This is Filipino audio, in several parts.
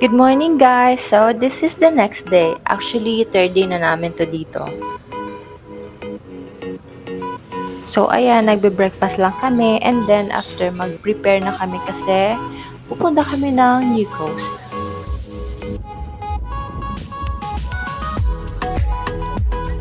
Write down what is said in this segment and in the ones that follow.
Good morning guys! So, this is the next day. Actually, third day na namin to dito. So, ayan, nagbe-breakfast lang kami and then after mag-prepare na kami kasi pupunta kami ng New Coast.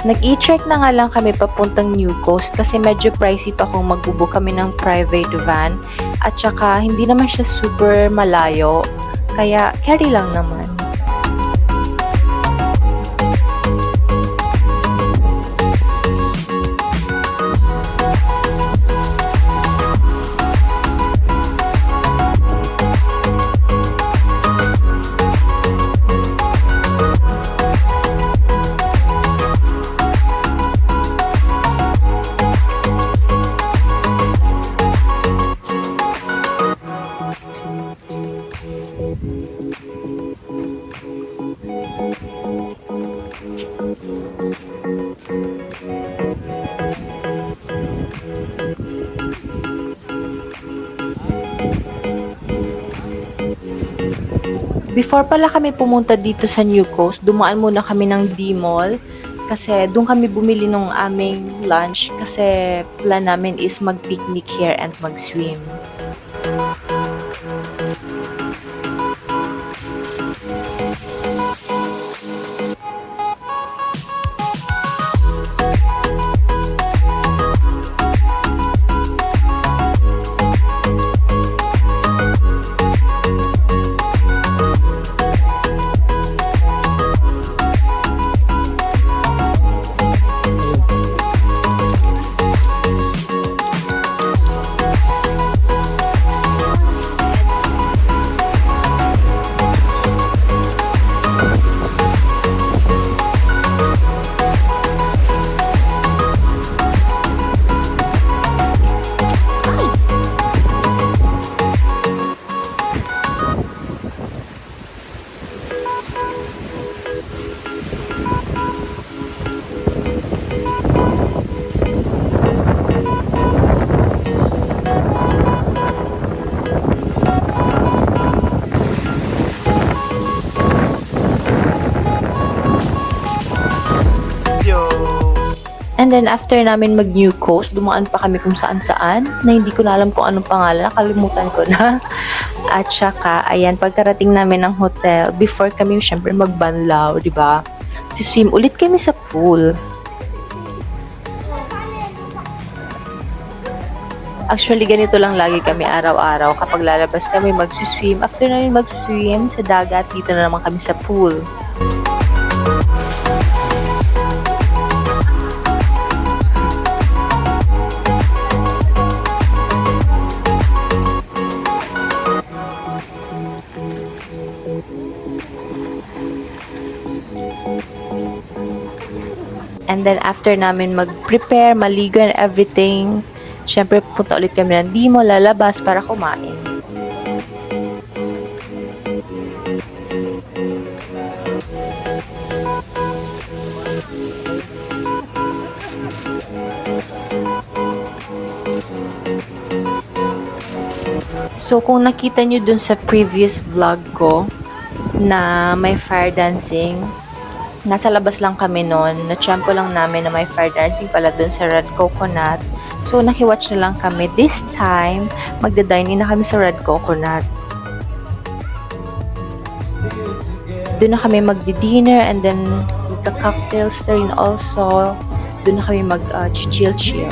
Nag-e-trek na nga lang kami papuntang New Coast kasi medyo pricey pa kung magbubook kami ng private van at saka hindi naman siya super malayo kaya carry lang naman. Before pala kami pumunta dito sa New Coast, dumaan muna kami ng D-Mall kasi doon kami bumili ng aming lunch kasi plan namin is mag-picnic here and mag-swim. And then after namin mag New Coast, dumaan pa kami kung saan-saan na hindi ko na alam kung anong pangalan, nakalimutan ko na. At saka, ayan, pagkarating namin ng hotel, before kami syempre magbanlaw, di ba? Swim ulit kami sa pool. Actually, ganito lang lagi kami araw-araw. Kapag lalabas kami mag-swim, after namin mag-swim sa dagat, dito na naman kami sa pool. And then after namin mag-prepare, maligo and everything, syempre punta ulit kami ng D-Mall, lalabas para kumain. So kung nakita nyo dun sa previous vlog ko na may fire dancing, nasa labas lang kami noon, na-tsampo lang namin na may fire dancing pala dun sa Red Coconut. So, nakiwatch na lang kami. This time, magda-dine-in na kami sa Red Coconut. Doon na kami magdi-dinner and then magka-cocktails na rin also. Doon na kami mag-chill-chill.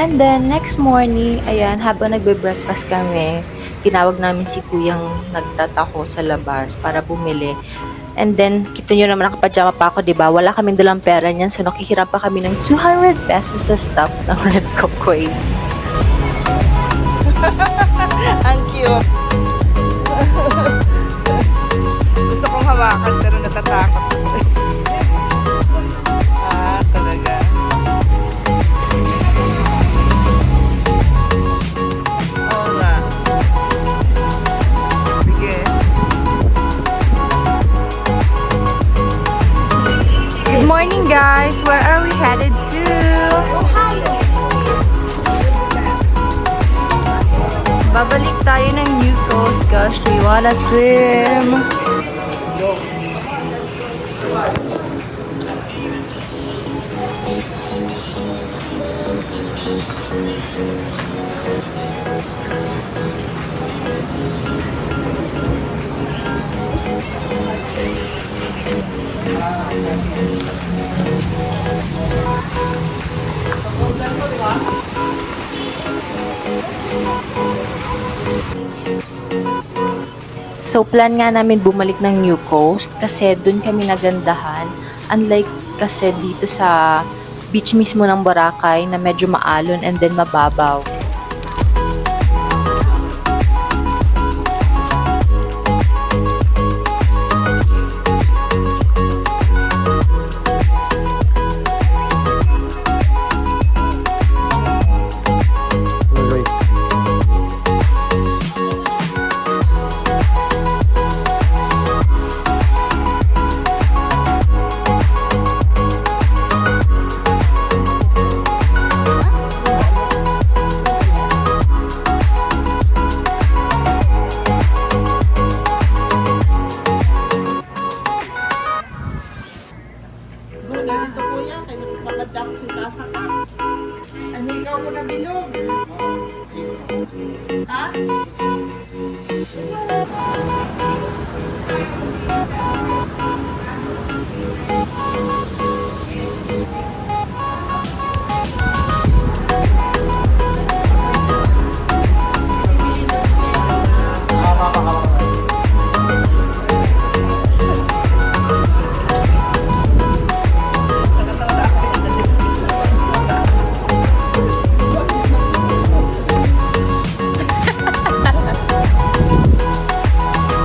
And then, next morning, ayan, habang nagbe-breakfast kami, tinawag namin si kuyang nagtatako sa labas para bumili. And then, kita nyo naman, nakapajama pa ako, diba? Wala kaming dalang pera niyan, so nakihiram pa kami ng 200 pesos sa stuff ng Red Cocoy. Ang cute. Gusto kong hawakan pero natatakot. Talaga. Oo nga. Sige. Good morning, guys! Where are we headed to? Ohio. Babalik tayo ng New Coast because we wanna swim. So, plan nga namin bumalik ng New Coast kasi doon kami nagandahan. Unlike kasi dito sa beach mismo ng Boracay na medyo maalon and then mababaw. Ganito po yan. Kaya magkakabad ako sa kasa ka. Ano ikaw mo na bilog? Ha?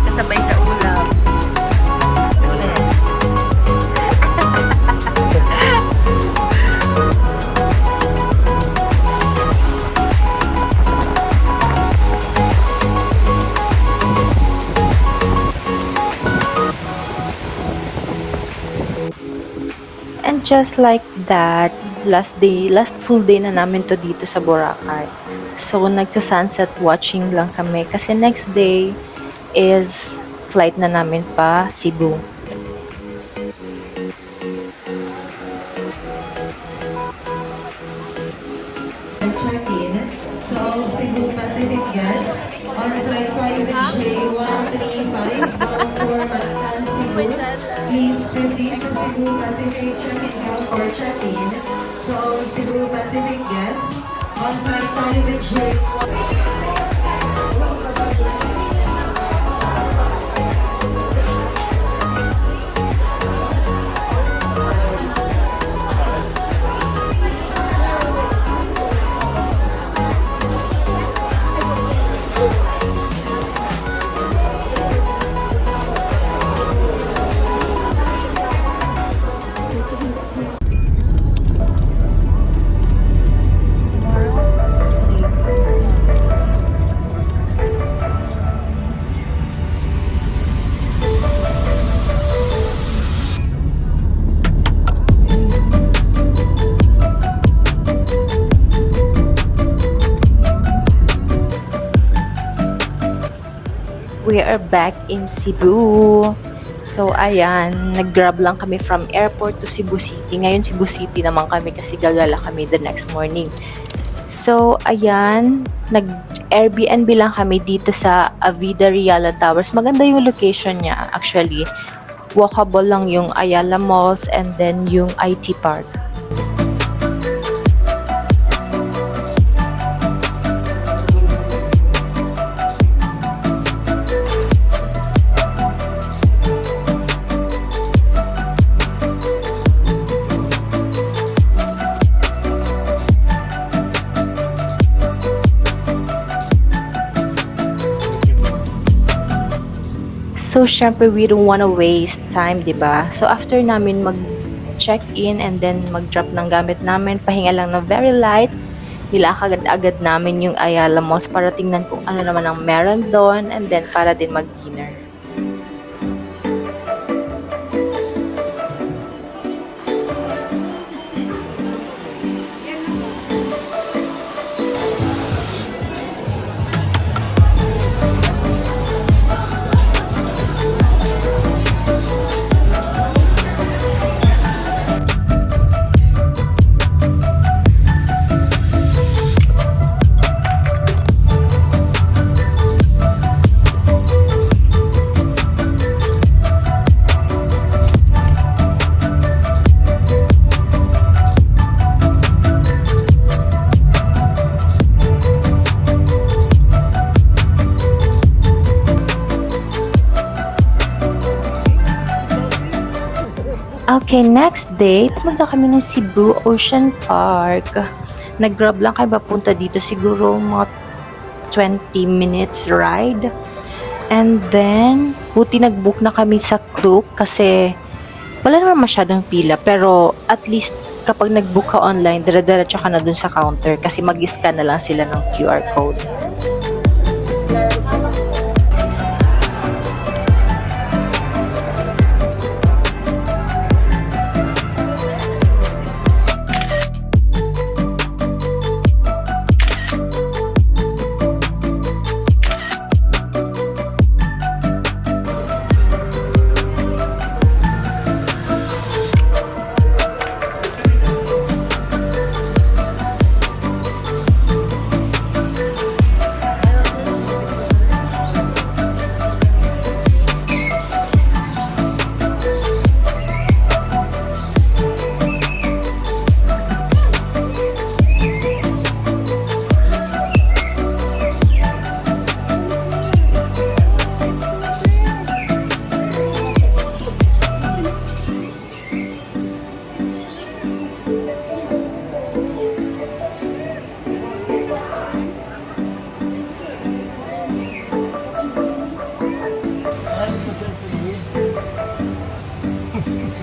Kasabay sa ulam. And just like that, last full day na namin to dito sa Boracay. So, nagsa-sunset watching lang kami kasi next day is flight na namin pa Cebu. Check-in. So, Cebu Pacific guests on flight private J135 bound for Bataan, Cebu. Please proceed to Cebu Pacific check-in hall for check-in. So, Cebu Pacific guests on flight private J135. We are back in Cebu. So, ayan, nag-grab lang kami from airport to Cebu City. Ngayon, Cebu City naman kami kasi gagala kami the next morning. So, ayan, nag-Airbnb lang kami dito sa Avida Riala Towers. Maganda yung location niya, actually. Walkable lang yung Ayala Malls and then yung IT Park. So, syempre, we don't wanna waste time, di ba? So, after namin mag-check-in and then mag-drop ng gamit namin, pahinga lang na very light, nilakad agad namin yung Ayala Malls para tingnan kung ano naman ang meron doon and then para din mag-dinner. Okay, next day, pumunta kami ng Cebu Ocean Park. Nag-grab lang kami papunta dito, siguro mga 20 minutes ride. And then, buti nag-book na kami sa Klook kasi wala naman masyadong pila. Pero at least kapag nag-book ka online, dire-diretso ka na dun sa counter kasi mag-scan na lang sila ng QR code.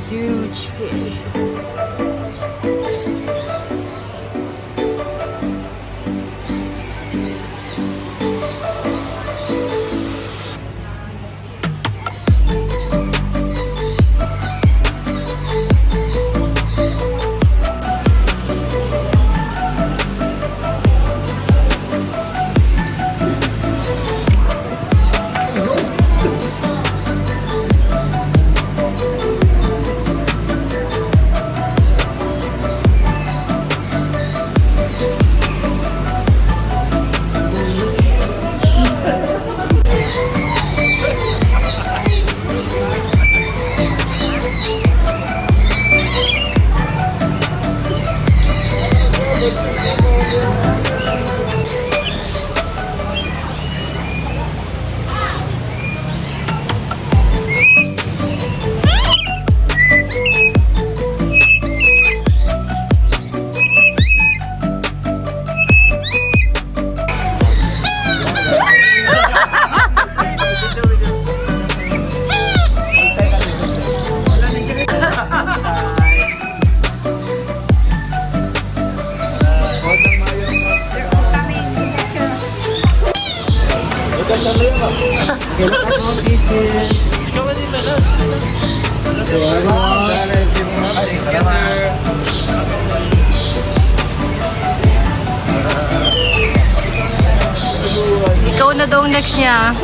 Huge fish. Ikaw na daw ang next niya.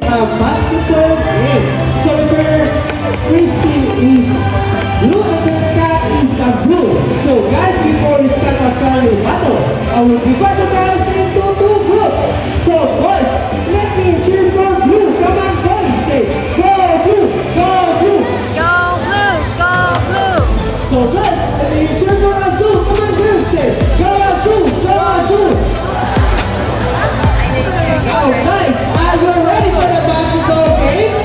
a basketball game. So her Christine is blue and her cat is blue. So guys, before we start our family battle, I will divide you guys into two groups. So boys, let me cheer for blue. Come on boys, say go blue, go blue. Go blue! Go blue! So girls, let me cheer for Azul. Come on girls, say go Azul, go Azul. Now guys, are you ready for the basketball game?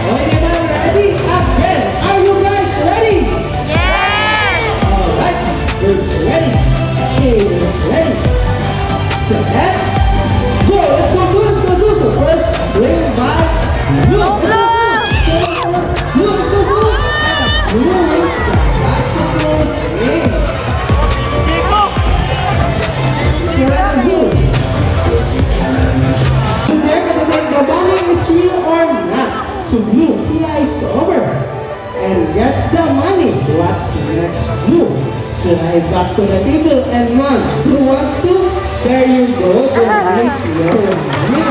Okay, man, ready? Again, are you guys ready? Yes! Alright, girls ready, cheers ready, set, go, let's go, so first, bring back blue, let's go, blue, let's go, blue is the basketball game. So right, Azul. There ka na the money is real or not. So blue flies over and gets the money. What's next, blue? Fly back to the table and mom, who wants to? There you go, donate your money.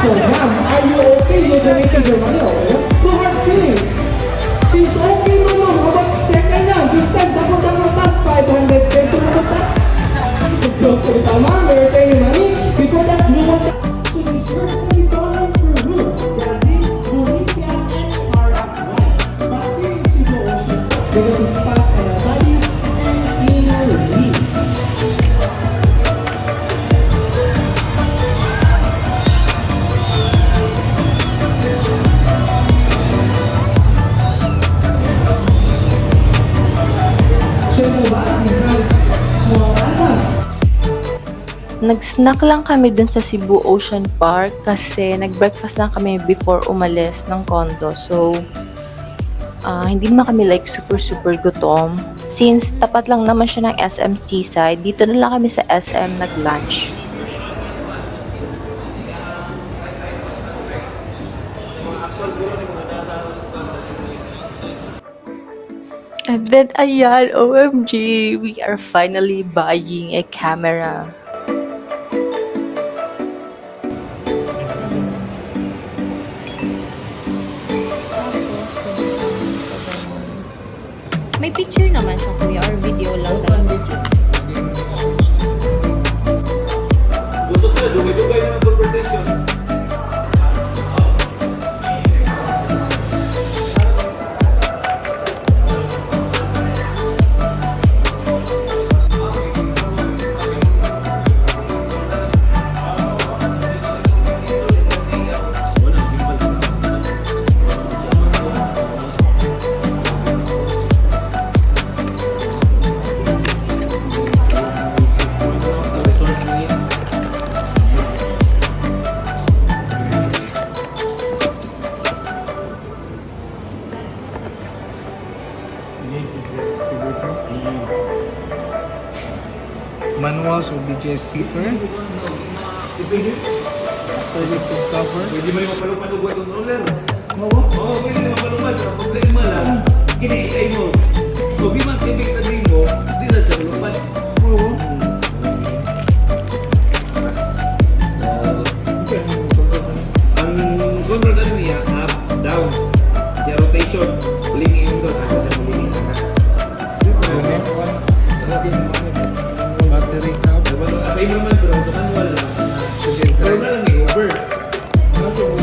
So mom, are you okay? You donated your money, okay? No hard feelings. Since okay, mama, how about second round? This time, dapat 500 pesos na ba? Okay, tama, we return your money. Before that, blue wants so this perfectly following Peru, Brazil, Bolivia, and Paraguay. But here in Cebu Ocean, because it's fat and a body and inner leaf. So you know what? We have small animals. Nag-snack lang kami dun sa Cebu Ocean Park kasi nag-breakfast lang kami before umalis ng condo. So, hindi naman kami like super gutom. Since tapat lang naman siya ng SM Seaside, dito na lang kami sa SM nag-lunch. And then, ayan, OMG, we are finally buying a camera. May picture naman siya, kuya, or video lang talaga. Gusto sila, dugay-dugay na ng conversation. Manuals will be just cheaper. So you could cover. Pwede mo yung mapalupad-upad yung roller. Oo, pwede yung mapalupad. Ang problema lang, kini-AI mo. Kung di man tibig tading mo, di na siya malupad. Oo. Ang control sa niya, up, down. Yung rotation, lingi yung doon. Asa sa lingi. Battery cap. Sa imo naman, pero sa manual lang. Pero na lang yung over.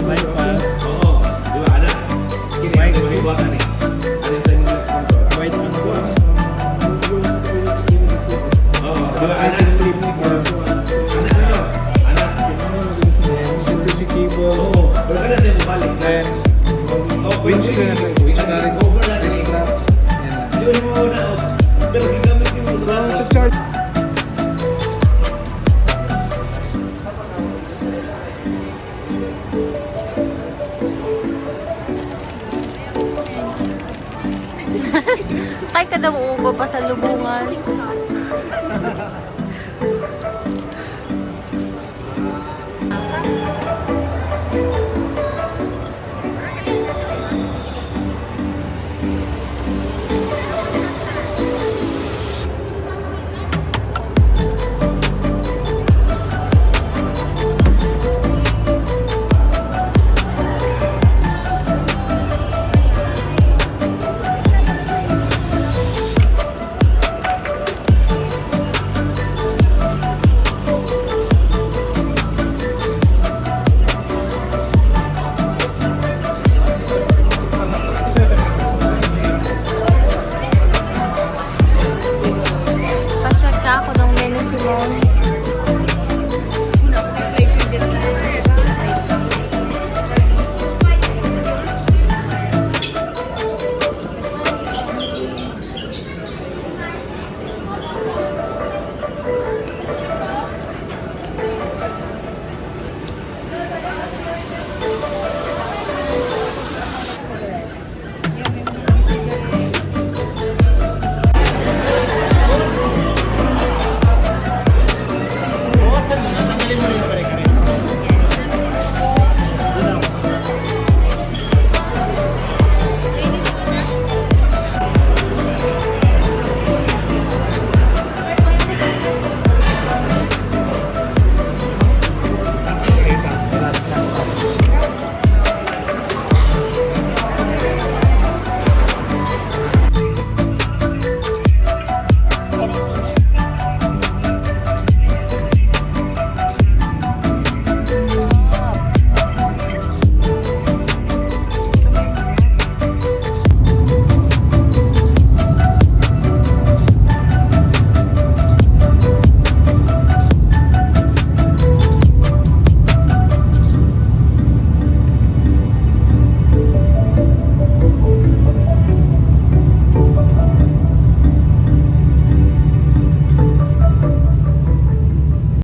Light fan. Oo. Di ba, anak? Kini, ang maliwakan eh. Alin sa inyo lang control. White on one. Oo. Di ba, anak? Basic clip for Anak ano? Anak. simplicity cable. Oo. Pero kada siya mabalik. Then Oo, windscreen na rin. Which na rin. Over na rin. Strap. Yan na. Yun mo na. Pero gigamit yung mo sa Sa charge. Tay ka daw uubo pa sa lubungan.